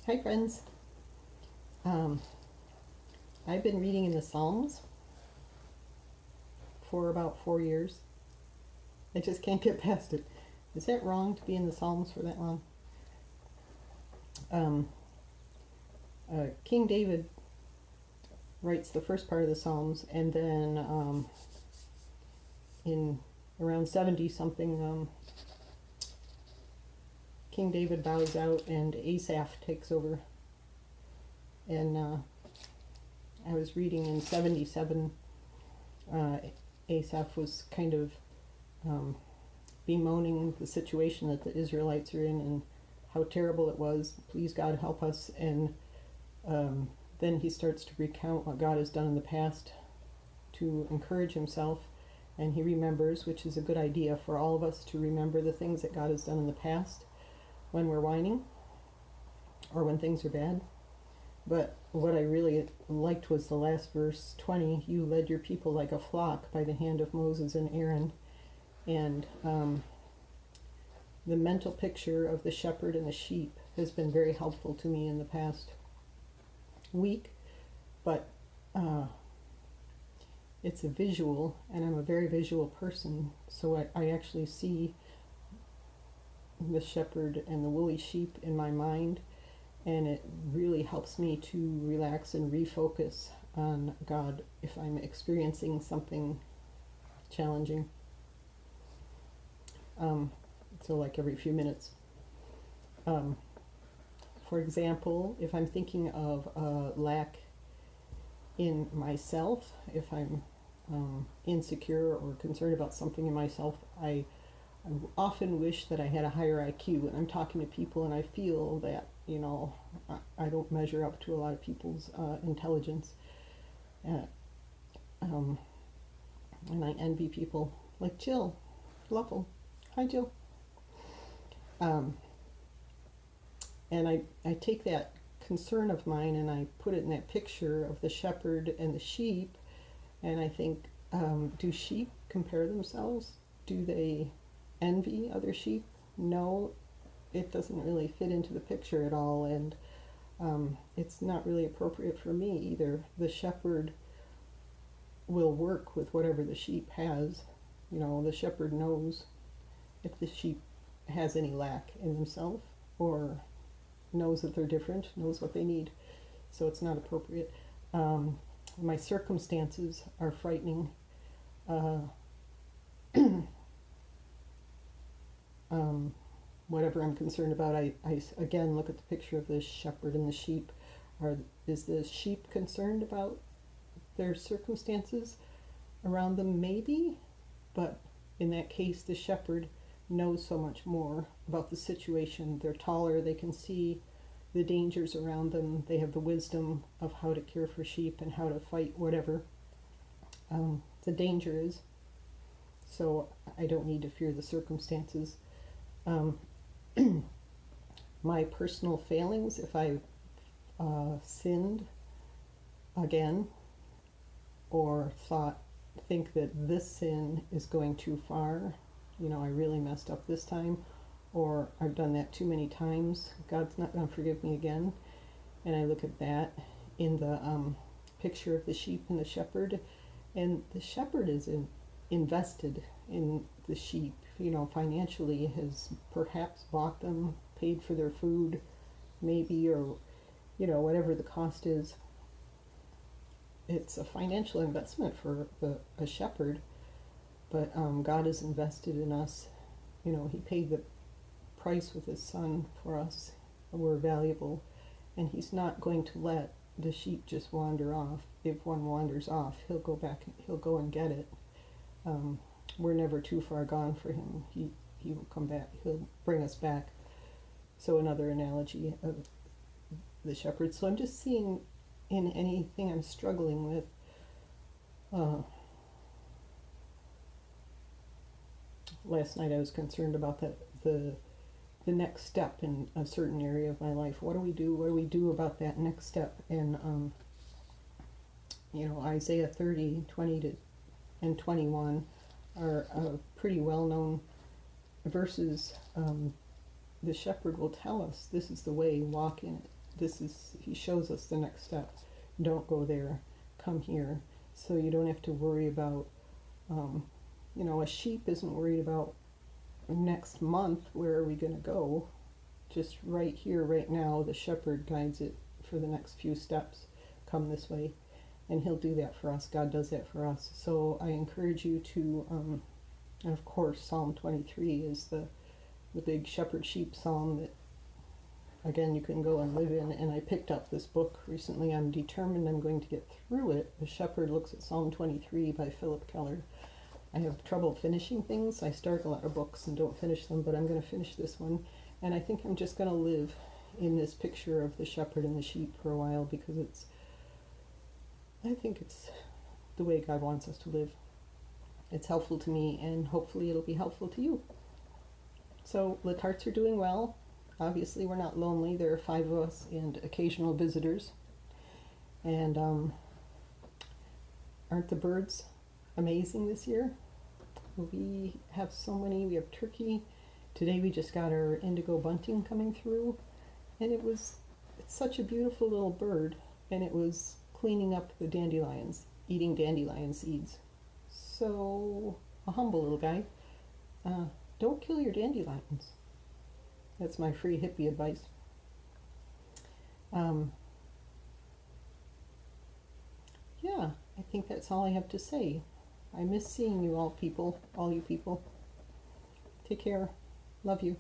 Hi, friends. Um, I've been reading in the Psalms for about 4 years. I just can't get past it. Is that wrong to be in the Psalms for that long? Um, King David writes the first part of the Psalms, and then in around 70 something, King David bows out and Asaph takes over. And I was reading in 77, Asaph was kind of bemoaning the situation that the Israelites are in and how terrible it was. Please, God, help us. And then he starts to recount what God has done in the past to encourage himself. And he remembers, which is a good idea for all of us to remember the things that God has done in the past when we're whining or when things are bad. But what I really liked was the last verse 20. You led your people like a flock by the hand of Moses and Aaron. And the mental picture of the shepherd and the sheep has been very helpful to me in the past week. But it's a visual, and I'm a very visual person. So I actually see the shepherd and the woolly sheep in my mind. And it really helps me to relax and refocus on God if I'm experiencing something challenging. So like every few minutes. For example, if I'm thinking of lack in myself, if I'm insecure or concerned about something in myself, I often wish that I had a higher IQ. And I'm talking to people and I feel that, I don't measure up to a lot of people's intelligence. And I envy people like Jill. Lovell. Hi, Jill. And I take that concern of mine and I put it in that picture of the shepherd and the sheep. And I think, do sheep compare themselves? Do they envy other sheep? No, it doesn't really fit into the picture at all, and it's not really appropriate for me either. The shepherd will work with whatever the sheep has. The shepherd knows if the sheep has any lack in themselves or knows that they're different, knows what they need. So it's not appropriate. My circumstances are frightening. Whatever I'm concerned about, I again look at the picture of the shepherd and the sheep. Is the sheep concerned about their circumstances around them? Maybe, but in that case, the shepherd knows so much more about the situation. They're taller, they can see the dangers around them, they have the wisdom of how to care for sheep and how to fight whatever the danger is. So I don't need to fear the circumstances. My personal failings, if I sinned again or think that this sin is going too far, I really messed up this time, or I've done that too many times, God's not going to forgive me again. And I look at that in the picture of the sheep and the shepherd, and the shepherd is invested in the sheep, financially, has perhaps bought them, paid for their food, maybe, or, whatever the cost is. It's a financial investment for a shepherd, but God is invested in us. He paid the price with his son for us. We're valuable, and he's not going to let the sheep just wander off. If one wanders off, he'll go and get it. We're never too far gone for him. He will come back. He'll bring us back. So another analogy of the shepherd. So I'm just seeing in anything I'm struggling with, last night I was concerned about the next step in a certain area of my life. What do we do? What do we do about that next step? And Isaiah 30, 20 and 21 are pretty well-known verses. The shepherd will tell us, this is the way, walk in it. he shows us the next step. Don't go there, come here. So you don't have to worry about, a sheep isn't worried about next month, where are we going to go? Just right here, right now, the shepherd guides it for the next few steps. Come this way. And he'll do that for us. God does that for us. So I encourage you to, and of course, Psalm 23 is the big shepherd sheep psalm that, again, you can go and live in. And I picked up this book recently. I'm determined I'm going to get through it. The Shepherd Looks at Psalm 23 by Philip Keller. I have trouble finishing things. I start a lot of books and don't finish them, but I'm going to finish this one. And I think I'm just going to live in this picture of the shepherd and the sheep for a while, because I think it's the way God wants us to live. It's helpful to me, and hopefully it'll be helpful to you. So Letartes are doing well. Obviously we're not lonely. There are 5 of us and occasional visitors. And aren't the birds amazing this year? We have so many. We have turkey. Today we just got our indigo bunting coming through, and it's such a beautiful little bird, and it was cleaning up the dandelions, eating dandelion seeds. So a humble little guy. Don't kill your dandelions. That's my free hippie advice. Yeah, I think that's all I have to say. I miss seeing you all you people. Take care. Love you.